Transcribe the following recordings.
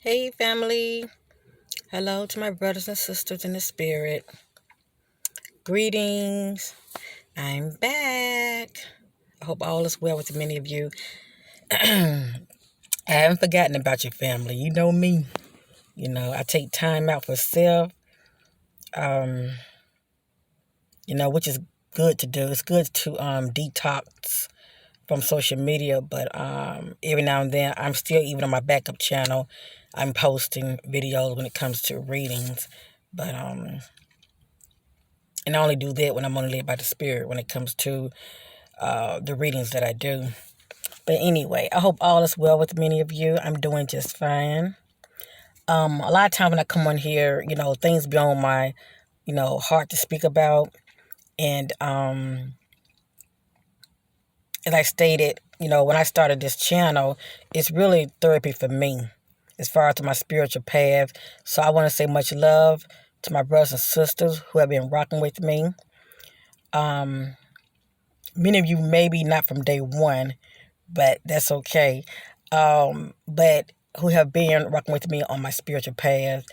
Hey, family. Hello to my brothers and sisters in the spirit. Greetings. I'm back. I hope all is well with many of you. I haven't forgotten about your family. You know me. I take time out for self, um, which is good to do. It's good to detox from social media, but every now and then I'm still, even on my backup channel, I'm posting videos when it comes to readings. But and I only do that when I'm only led by the Spirit when it comes to the readings that I do. But anyway, I hope all is well with many of you. I'm doing just fine. A lot of times when I come on here, things be on my, heart to speak about. And as I stated, when I started this channel, it's really therapy for me as far as to my spiritual path. So I want to say much love to my brothers and sisters who have been rocking with me. Many of you maybe not from day one, but that's okay. But who have been rocking with me on my spiritual path.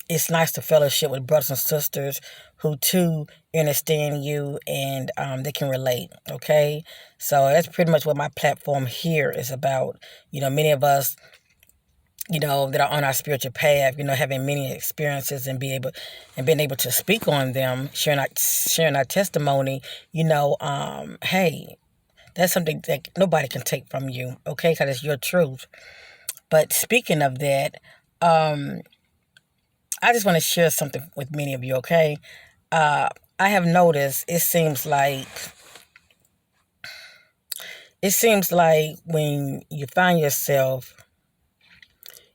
It's nice to fellowship with brothers and sisters who too understand you and they can relate. Okay, so that's pretty much what my platform here is about. Many of us, that are on our spiritual path, having many experiences and being able to speak on them, sharing our testimony. Hey, that's something that nobody can take from you, okay? Because it's your truth. But speaking of that, I just want to share something with many of you, okay? I have noticed it seems like when you find yourself,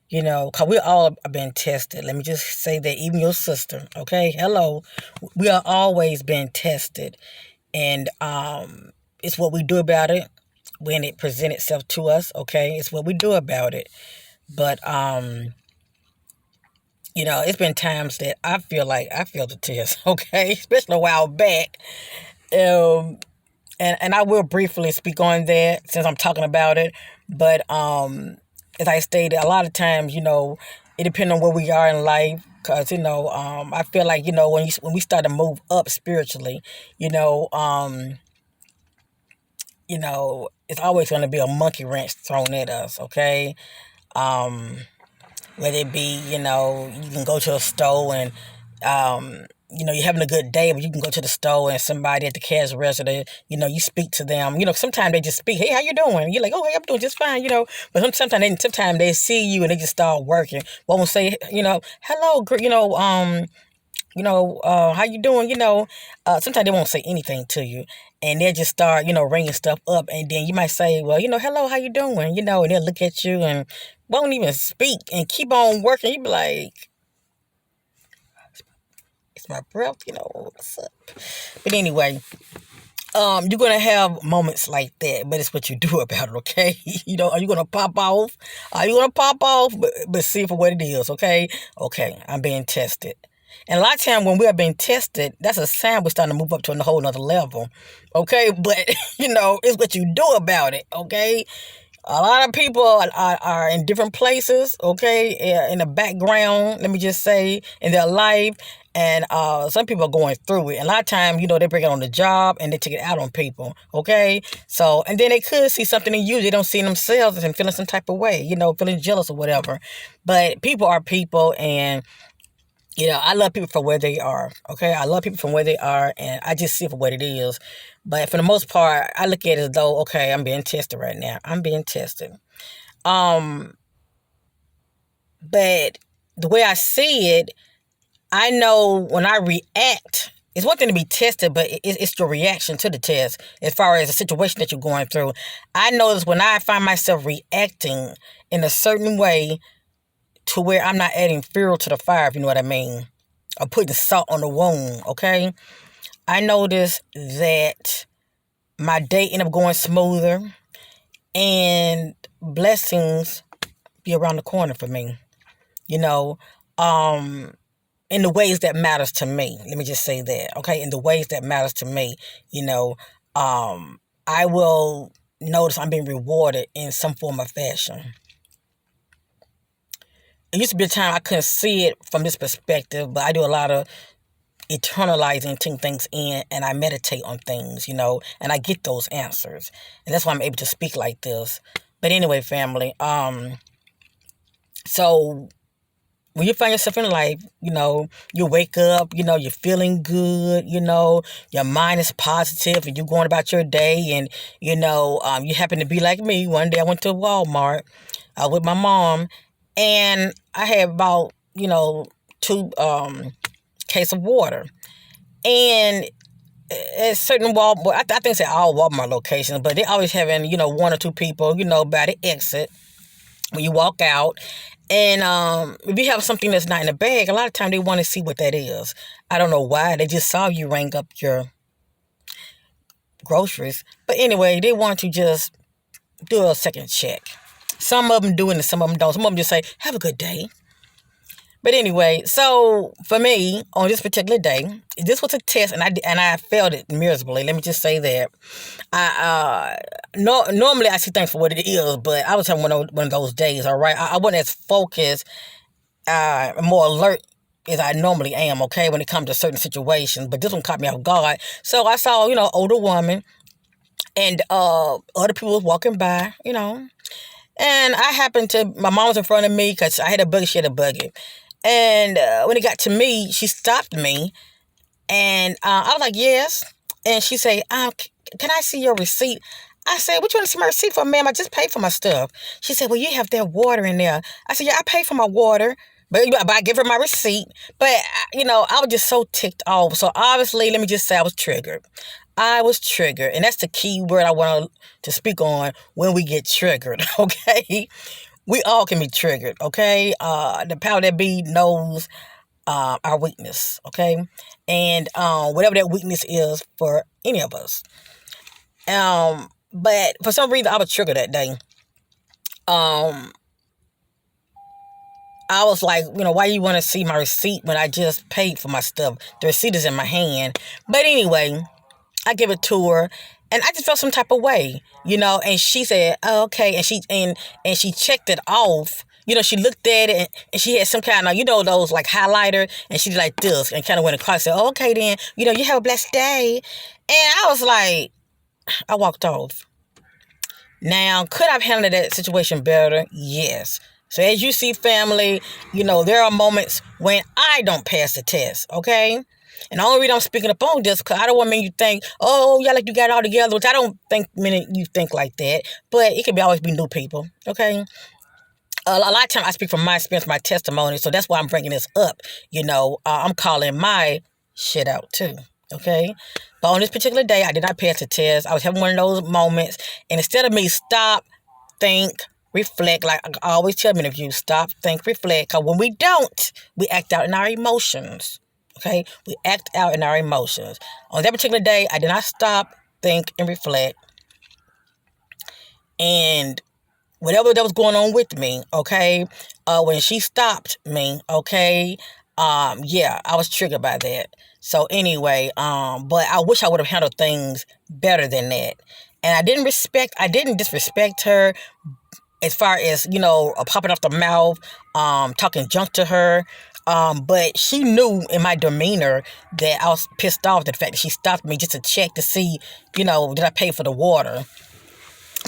because we all have been tested. Let me just say that, even your sister, okay? Hello. We are always being tested. And it's what we do about it when it presents itself to us, okay? It's what we do about it. But it's been times that I feel like I feel the tears, okay? Especially a while back. Um and I will briefly speak on that since I'm talking about it. But as I stated, a lot of times, it depends on where we are in life. Cause I feel like when we start to move up spiritually, you know, um, it's always going to be a monkey wrench thrown at us. Okay, um, whether it be, you can go to a store and, you're having a good day, but you can go to the store and somebody at the cash register, you speak to them. Sometimes they just speak, hey, how you doing? You're like, oh, hey, I'm doing just fine. But sometimes they see you and they just start working. Won't say, hello, how you doing? Sometimes they won't say anything to you, and they'll just start, ringing stuff up, and then you might say, well, hello, how you doing? And they'll look at you and won't even speak and keep on working. You be like, it's my breath, what's up? But anyway, you're gonna have moments like that, but it's what you do about it, okay? Are you gonna pop off? Are you gonna pop off? But see it for what it is, okay? Okay, I'm being tested. And a lot of times when we are being tested, that's a sign we're starting to move up to a whole nother level. Okay, but it's what you do about it, okay? A lot of people are in different places, okay, in the background, let me just say, in their life. And some people are going through it. And a lot of times, they bring it on the job and they take it out on people, okay? So, and then they could see something in you they don't see in themselves and feeling some type of way, feeling jealous or whatever. But people are people, and I love people for where they are, okay? I love people from where they are, and I just see it for what it is. But for the most part, I look at it as though, okay, I'm being tested right now. I'm being tested. Um, but the way I see it, I know when I react, it's one thing to be tested, but it's your reaction to the test as far as the situation that you're going through. I notice when I find myself reacting in a certain way to where I'm not adding fuel to the fire, if you know what I mean, or putting salt on the wound, okay? I notice that my day end up going smoother and blessings be around the corner for me, you know, um, in the ways that matters to me. Let me just say that, okay? In the ways that matters to me, you know, I will notice I'm being rewarded in some form of fashion. it used to be a time I couldn't see it from this perspective, but I do a lot of eternalizing things in, and I meditate on things, and I get those answers. And that's why I'm able to speak like this. But anyway, family, so when you find yourself in life, you wake up, you're feeling good, your mind is positive and you're going about your day, and, you happen to be like me. One day I went to Walmart with my mom, and I had about, two case of water. And at certain Walmart, I think it's at all Walmart locations, but they always having, one or two people, by the exit when you walk out. And if you have something that's not in the bag, a lot of times they want to see what that is. I don't know why. They just saw you ring up your groceries. But anyway, they want to just do a second check. Some of them do it and some of them don't. Some of them just say, have a good day. But anyway, so for me, on this particular day, this was a test, and I failed it miserably. Let me just say that. Normally I see things for what it is, but I was having one of those days. All right, I wasn't as focused, more alert as I normally am. Okay, when it comes to certain situations, but this one caught me off guard. So I saw, older woman, and other people was walking by, and I happened to. My mom was in front of me because I had a buggy. She had a buggy. And when it got to me, she stopped me, and I was like, yes. And she said, can I see your receipt? I said, what you want to see my receipt for, ma'am? I just paid for my stuff. She said, well, you have that water in there. I said, yeah, I paid for my water, but I give her my receipt. But, I was just so ticked off. So obviously, let me just say I was triggered. I was triggered, and that's the key word I want to speak on when we get triggered, okay? We all can be triggered, okay? The power that be knows our weakness, okay? And whatever that weakness is for any of us. But for some reason, I was triggered that day. I was like, why you want to see my receipt when I just paid for my stuff? The receipt is in my hand. But anyway, I give it to her. And I just felt some type of way, and she said, oh, okay. And she checked it off. She looked at it, and she had some kind of, those like highlighter, and she did like this and kind of went across and said, oh, okay, then, you have a blessed day. And I was like, I walked off. Now, could I have handled that situation better? Yes. So as you see, family, there are moments when I don't pass the test, okay? And the only reason I'm speaking up on this, because I don't want to make you think, oh, yeah, like you got it all together, which I don't think many of you think like that. But it can always be new people, okay? A lot of times I speak from my experience, my testimony, so that's why I'm bringing this up. I'm calling my shit out too, okay? But on this particular day, I did not pass the test. I was having one of those moments, and instead of me stop, think, reflect, like I always tell many of you, stop, think, reflect, because when we don't, we act out in our emotions. Okay, we act out in our emotions. On that particular day, I did not stop, think, and reflect. And whatever that was going on with me, okay, when she stopped me, okay, yeah, I was triggered by that. So anyway, but I wish I would have handled things better than that. And I didn't disrespect her as far as, popping off the mouth, talking junk to her. But she knew in my demeanor that I was pissed off at the fact that she stopped me just to check to see, did I pay for the water?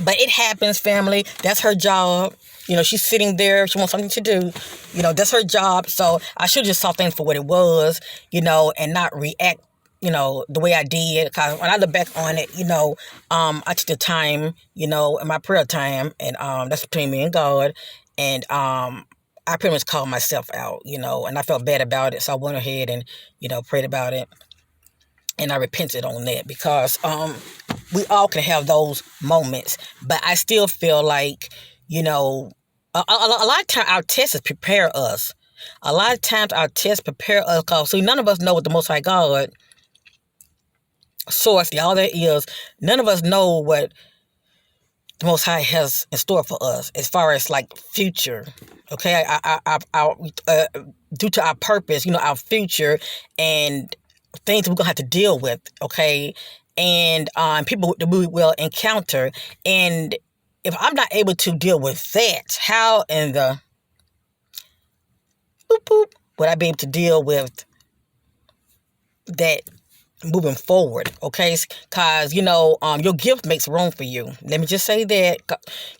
But it happens, family. That's her job. She's sitting there. She wants something to do. That's her job. So I should just saw things for what it was, and not react, the way I did. Because when I look back on it, I took the time, in my prayer time. And that's between me and God. And I pretty much called myself out, and I felt bad about it. So I went ahead and, prayed about it. And I repented on that because we all can have those moments. But I still feel like, a lot of times our tests prepare us. A lot of times our tests prepare us because, see, none of us know what the Most High God source, all that is. None of us know what the Most High has in store for us as far as like future, okay? Due to our purpose, our future and things we're gonna have to deal with, okay? And people that we will encounter. And if I'm not able to deal with that, how in the boop, boop, would I be able to deal with that moving forward, okay? Because, your gift makes room for you. Let me just say that.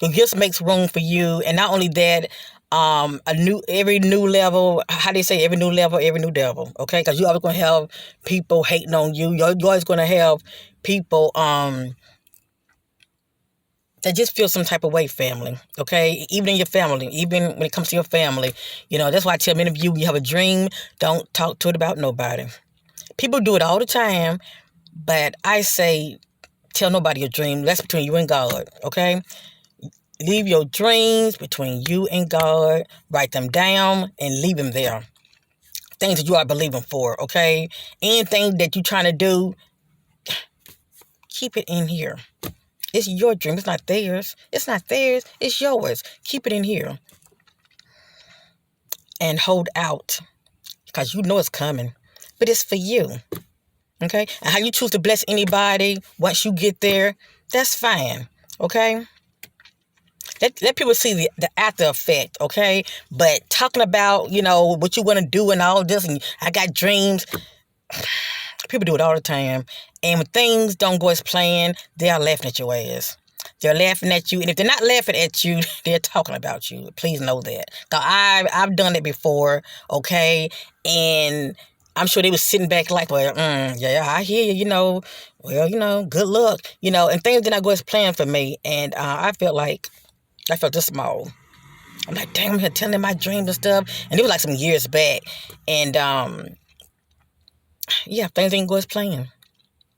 Your gift makes room for you. And not only that, every new level, how do you say, every new level, every new devil, okay? Because you're always going to have people hating on you. You're always going to have people that just feel some type of way, family, okay? Even in your family, even when it comes to your family, that's why I tell many of you, you have a dream, don't talk to it about nobody. People do it all the time, but I say, tell nobody your dream. That's between you and God, okay? Leave your dreams between you and God. Write them down and leave them there. Things that you are believing for, okay? Anything that you're trying to do, keep it in here. It's your dream. It's not theirs. It's not theirs. It's yours. Keep it in here. And hold out. Because you know it's coming. But it's for you. Okay? And how you choose to bless anybody once you get there, that's fine. Okay? Let people see the after effect, okay? But talking about, what you want to do and all this, and I got dreams, people do it all the time. And when things don't go as planned, they are laughing at your ass. They're laughing at you. And if they're not laughing at you, they're talking about you. Please know that. Because I've done it before, okay? And I'm sure they was sitting back like, well, yeah, I hear you, well, good luck, and things did not go as planned for me. And I felt this small. I'm like, damn, I'm here telling them my dreams and stuff. And it was like some years back. And, things didn't go as planned.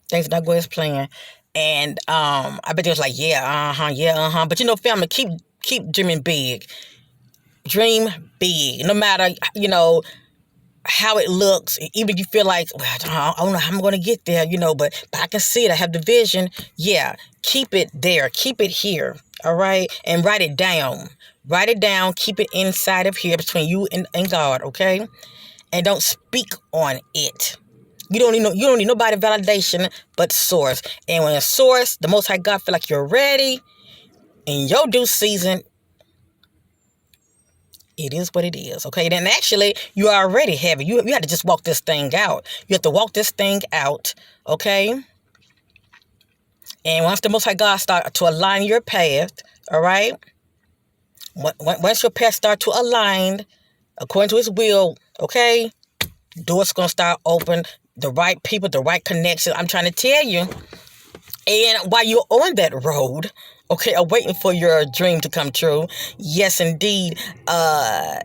Things did not go as planned. And I bet they was like, yeah, But, family, keep dreaming big. Dream big. No matter, how it looks, even if you feel like, well, I don't know how I'm going to get there, but I can see it. I have the vision. Yeah, keep it there. Keep it here, all right? And write it down. Write it down. Keep it inside of here between you and God, okay? And don't speak on it. You don't need nobody validation but source. And when a source, the Most High God, feel like you're ready in your due season, it is what it is, okay? Then actually, you already have it. You have to just walk this thing out. You have to walk this thing out, okay? And once the Most High God start to align your path, all right? Once your path start to align according to His will, okay? Doors going to start open. The right people, the right connections. I'm trying to tell you. And while you're on that road, okay, waiting for your dream to come true, yes, indeed,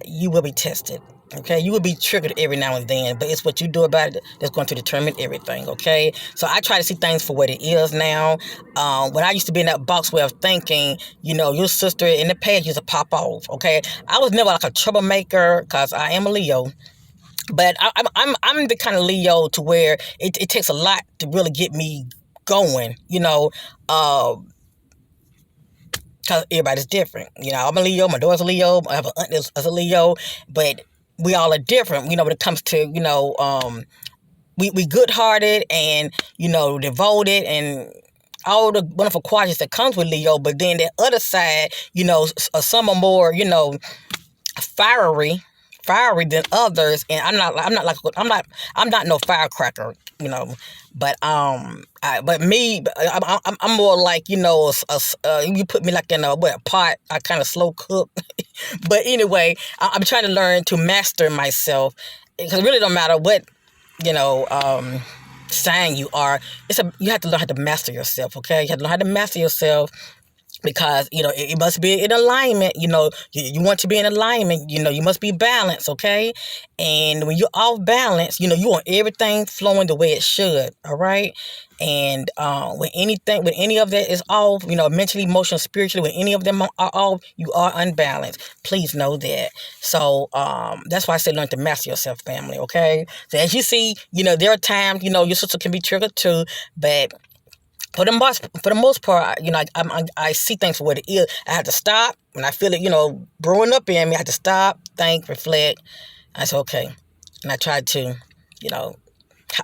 you will be tested, okay? You will be triggered every now and then, but it's what you do about it that's going to determine everything, okay? So I try to see things for what it is now. When I used to be in that box way of thinking, your sister in the past used to pop off, okay? I was never like a troublemaker because I am a Leo. But I'm the kind of Leo to where it takes a lot to really get me going, because everybody's different. I'm a Leo, my daughter's a Leo, I have an aunt that's a Leo, but we all are different, when it comes to, we good-hearted and, devoted and all the wonderful qualities that comes with Leo, but then the other side, some are more, fiery than others, and I'm not no firecracker, but but me, I'm more like, you put me like in a pot, I kind of slow cook. But anyway, I'm trying to learn to master myself, because it really don't matter what sign you are. You have to learn how to master yourself, okay? You have to learn how to master yourself. Because, it must be in alignment, you want to be in alignment, you must be balanced, okay? And when you're off balance, you want everything flowing the way it should, all right? And when any of that is off, mentally, emotionally, spiritually, when any of them are off, you are unbalanced. Please know that. So that's why I say learn to master yourself, family, okay? So as you see, there are times, your sister can be triggered too, but for the most part, I see things for what it is. I have to stop when I feel it, brewing up in me. I have to stop, think, reflect. I say, okay. And I try to,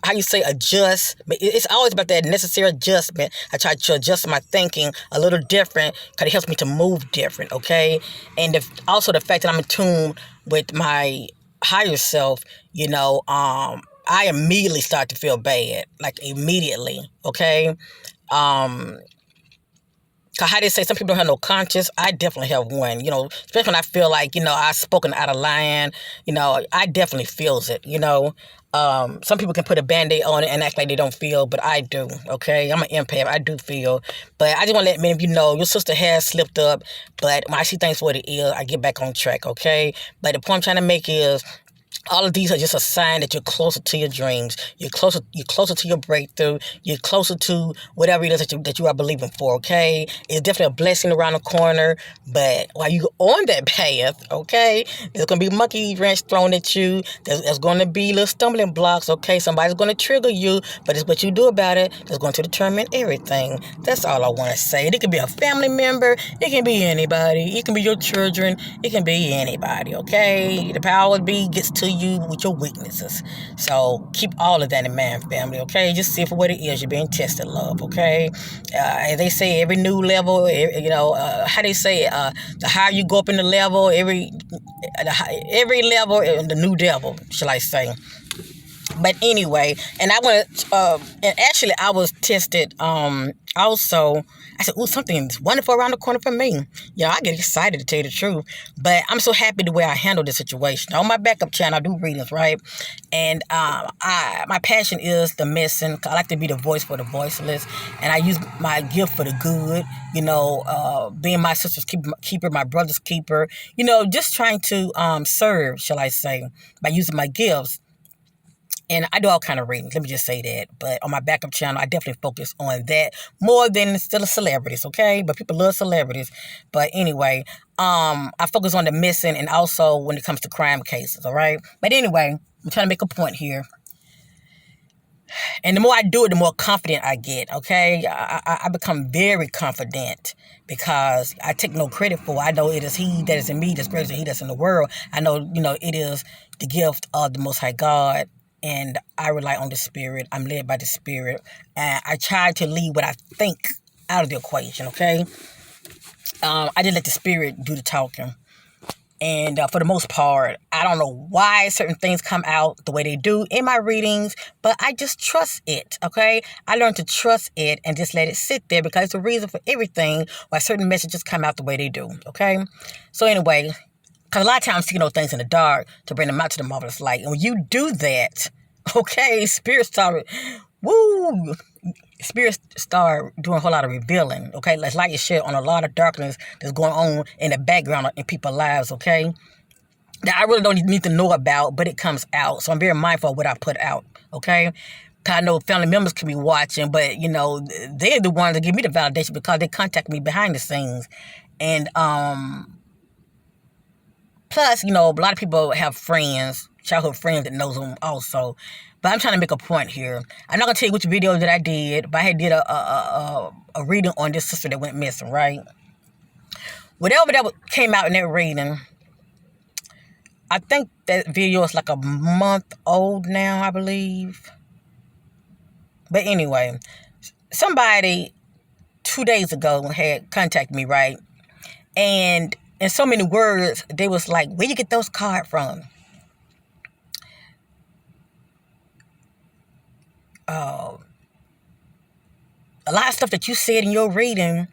how you say adjust. It's always about that necessary adjustment. I try to adjust my thinking a little different because it helps me to move different, okay? And also the fact that I'm in tune with my higher self, I immediately start to feel bad, like immediately. Okay. Um, Cause how they say some people don't have no conscience, I definitely have one. Especially when I feel like I've spoken out of line. I definitely feels it. Some people can put a band-aid on it and act like they don't feel, but I do. Okay, I'm an empath. I do feel, but I just want to let many of you know your sister has slipped up. But when I see things for what it is, I get back on track. Okay, but the point I'm trying to make is, all of these are just a sign that you're closer to your dreams. You're closer to your breakthrough. You're closer to whatever it is that you are believing for, okay? It's definitely a blessing around the corner. But while you're on that path, okay, there's going to be monkey wrench thrown at you. There's going to be little stumbling blocks, okay? Somebody's going to trigger you. But it's what you do about it that's going to determine everything. That's all I want to say. It can be a family member. It can be anybody. It can be your children. It can be anybody, okay? The power gets to you with your weaknesses. So keep all of that in mind, family, okay? Just see it for what it is. You're being tested, love, okay? As they say, every new level, how they say, the higher you go up in the level, every level, the new devil, shall I say. But anyway, and actually I was tested, also. I said, ooh, something's wonderful around the corner for me. I get excited, to tell you the truth. But I'm so happy the way I handled the situation. On my backup channel, I do readings, right? And my passion is the missing. I like to be the voice for the voiceless. And I use my gift for the good, being my sister's keeper, my brother's keeper, just trying to serve, shall I say, by using my gifts. And I do all kind of readings, let me just say that. But on my backup channel, I definitely focus on that more than still celebrities, okay? But people love celebrities. But anyway, I focus on the missing and also when it comes to crime cases, all right? But anyway, I'm trying to make a point here. And the more I do it, the more confident I get, okay? I become very confident because I take no credit for it. I know it is He that is in me that's greater than he that's in the world. I know, it is the gift of the Most High God. And I rely on the Spirit. I'm led by the Spirit. And I try to leave what I think out of the equation, okay? I just let the Spirit do the talking. And for the most part, I don't know why certain things come out the way they do in my readings, but I just trust it, okay? I learned to trust it and just let it sit there because it's the reason for everything why certain messages come out the way they do, okay? So anyway, because a lot of times, things in the dark to bring them out to the marvelous light. And when you do that, okay, Spirit start doing a whole lot of revealing, okay? Let's light your shit on a lot of darkness that's going on in the background in people's lives, okay? That I really don't need to know about, but it comes out. So I'm very mindful of what I put out, okay? Because I know family members can be watching, but, they're the ones that give me the validation because they contact me behind the scenes. And, plus, a lot of people have friends, childhood friends that knows them also. But I'm trying to make a point here. I'm not going to tell you which video that I did, but I did a reading on this sister that went missing, right? Whatever that came out in that reading, I think that video is like a month old now, I believe. But anyway, somebody 2 days ago had contacted me, right? And in so many words, they was like, where you get those cards from? A lot of stuff that you said in your reading,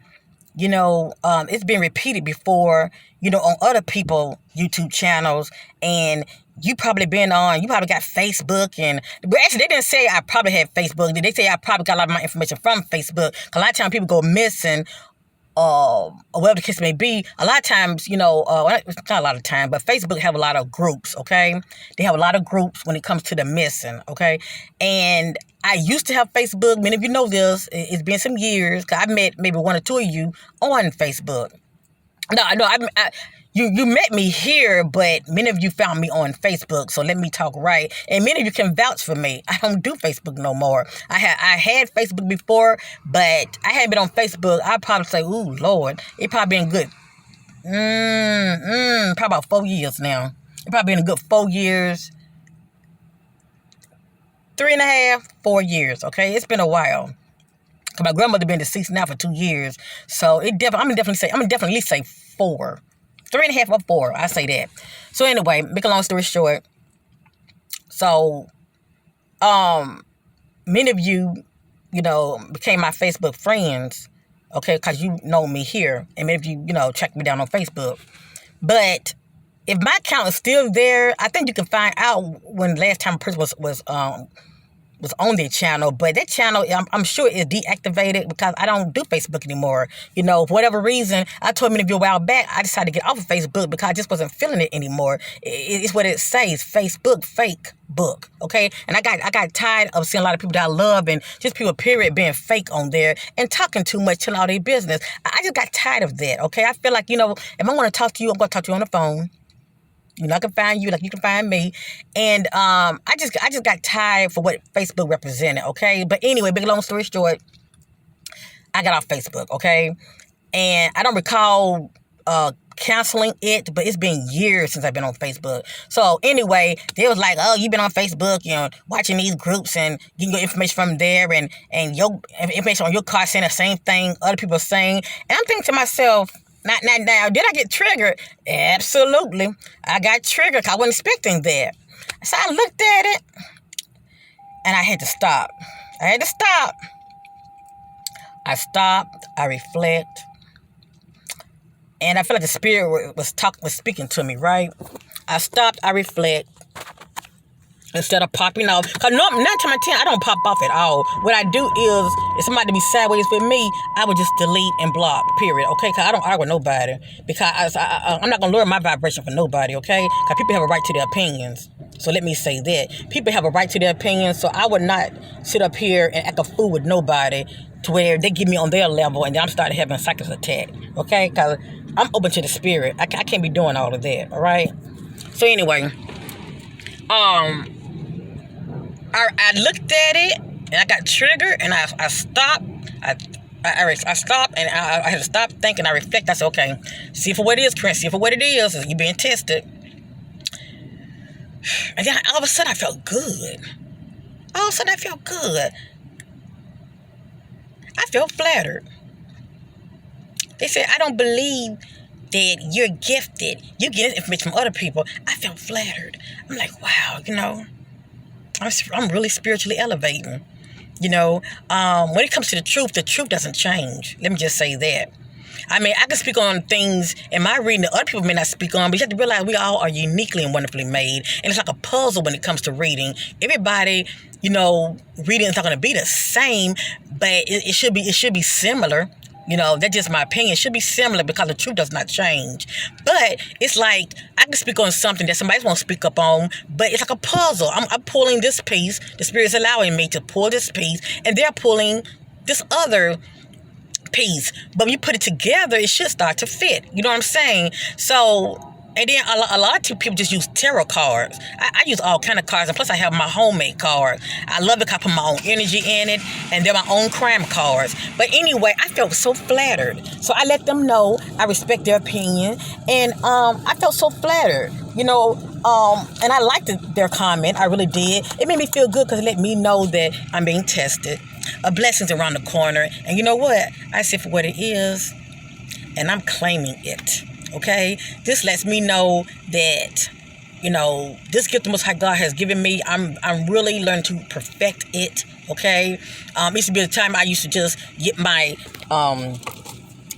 it's been repeated before, on other people YouTube channels, and you probably got Facebook, and but actually they didn't say I probably had Facebook. They say I probably got a lot of my information from Facebook. 'Cause a lot of times people go missing, or whatever the case may be. A lot of times, not a lot of time, but Facebook have a lot of groups, okay? They have a lot of groups when it comes to the missing, okay? And I used to have Facebook. Many of you know this. It's been some years, because I met maybe one or two of you on Facebook. No, you met me here, but many of you found me on Facebook, so let me talk right. And many of you can vouch for me. I don't do Facebook no more. I had Facebook before, but I hadn't been on Facebook. I'd probably say, ooh, Lord, it probably been good. Probably about 4 years now. It probably been a good 4 years. 3.5, 4 years, okay? It's been a while. My grandmother been deceased now for 2 years, so I'm gonna definitely at least say 4, 3.5 or 4. I say that. So anyway, make a long story short, So, many of you, became my Facebook friends, okay, because you know me here, and many of you, track me down on Facebook. But if my account is still there, I think you can find out when the last time a person was on their channel, but that channel, I'm sure, is deactivated because I don't do Facebook anymore. For whatever reason, I told many of you a while back, I decided to get off of Facebook because I just wasn't feeling it anymore. It's what it says, Facebook, fake book, okay? And I got tired of seeing a lot of people that I love and just people, period, being fake on there and talking too much, telling all their business. I just got tired of that, okay? I feel like, if I want to talk to you, I'm going to talk to you on the phone. I can find you like you can find me. And I just got tired for what Facebook represented, okay? But anyway, big long story short, I got off Facebook, okay? And I don't recall canceling it, but it's been years since I've been on Facebook. So anyway, they was like, oh, you've been on Facebook, watching these groups and getting your information from there and your information on your car saying the same thing other people are saying. And I'm thinking to myself, now, did I get triggered? Absolutely. I got triggered because I wasn't expecting that. So I looked at it, and I had to stop. I stopped. I reflect. And I feel like the spirit was speaking to me, right? I stopped. I reflect. Instead of popping off. Because 9 times out of 10, I don't pop off at all. What I do is, if somebody be sideways with me, I would just delete and block, period, okay? Because I don't argue with nobody. Because I'm not going to lower my vibration for nobody, okay? Because people have a right to their opinions. So let me say that. People have a right to their opinions, so I would not sit up here and act a fool with nobody to where they get me on their level and then I'm starting having a psychic attack, okay? Because I'm open to the spirit. I can't be doing all of that, all right? So anyway, I looked at it and I got triggered and I stopped. I stopped and I had to stop thinking. I reflect. I said, okay, see for what it is, Chris. See for what it is. You're being tested. And then all of a sudden I felt good. I felt flattered. They said, I don't believe that you're gifted. You get information from other people. I felt flattered. I'm like, wow, I'm really spiritually elevating. When it comes to the truth doesn't change. Let me just say that. I mean, I can speak on things in my reading that other people may not speak on, but you have to realize we all are uniquely and wonderfully made. And it's like a puzzle when it comes to reading. Everybody, reading is not going to be the same, but it should be similar. That's just my opinion. It should be similar because the truth does not change. But it's like I can speak on something that somebody won't speak up on, but it's like a puzzle. I'm pulling this piece. The Spirit's allowing me to pull this piece, and they're pulling this other piece. But when you put it together, it should start to fit. You know what I'm saying? So... And then a lot of people just use tarot cards. I use all kind of cards, and plus I have my homemade cards. I love it because I put my own energy in it, and they're my own crime cards. But anyway, I felt so flattered. So I let them know I respect their opinion, and I felt so flattered, and I liked their comment. I really did. It made me feel good because it let me know that I'm being tested. A blessing's around the corner, and you know what? I said for what it is, and I'm claiming it. Okay, this lets me know that, this gift the Most High God has given me, I'm really learning to perfect it. Okay, used to be a time I used to just get my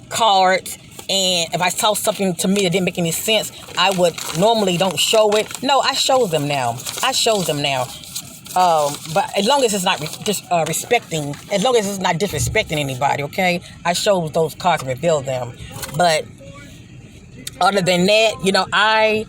cards, and if I saw something to me that didn't make any sense, I would normally don't show it. No, I show them now. But as long as it's not respecting, as long as it's not disrespecting anybody, okay, I show those cards and reveal them. But other than that, I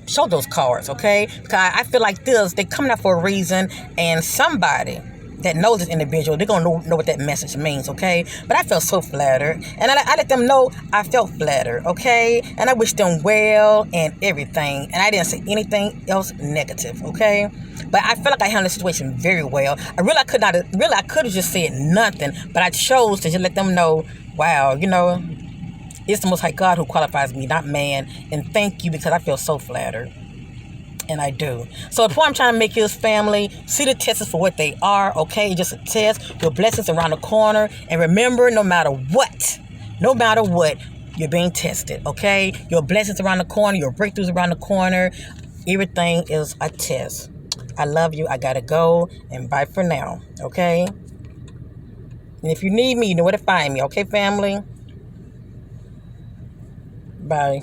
show those cards, okay? Because I feel like they coming out for a reason, and somebody that knows this individual, they're going to know what that message means, okay? But I felt so flattered, and I let them know I felt flattered, okay? And I wish them well and everything, and I didn't say anything else negative, okay? But I feel like I handled the situation very well. I could have just said nothing, but I chose to just let them know, wow, it's the Most High God who qualifies me, not man. And thank you, because I feel so flattered. And I do. So the point I'm trying to make is, family, see the tests for what they are, okay? Just a test. Your blessings around the corner. And remember, no matter what, you're being tested, okay? Your blessings around the corner, your breakthroughs around the corner. Everything is a test. I love you. I gotta go, and bye for now. Okay? And if you need me, you know where to find me. Okay, family? Bye.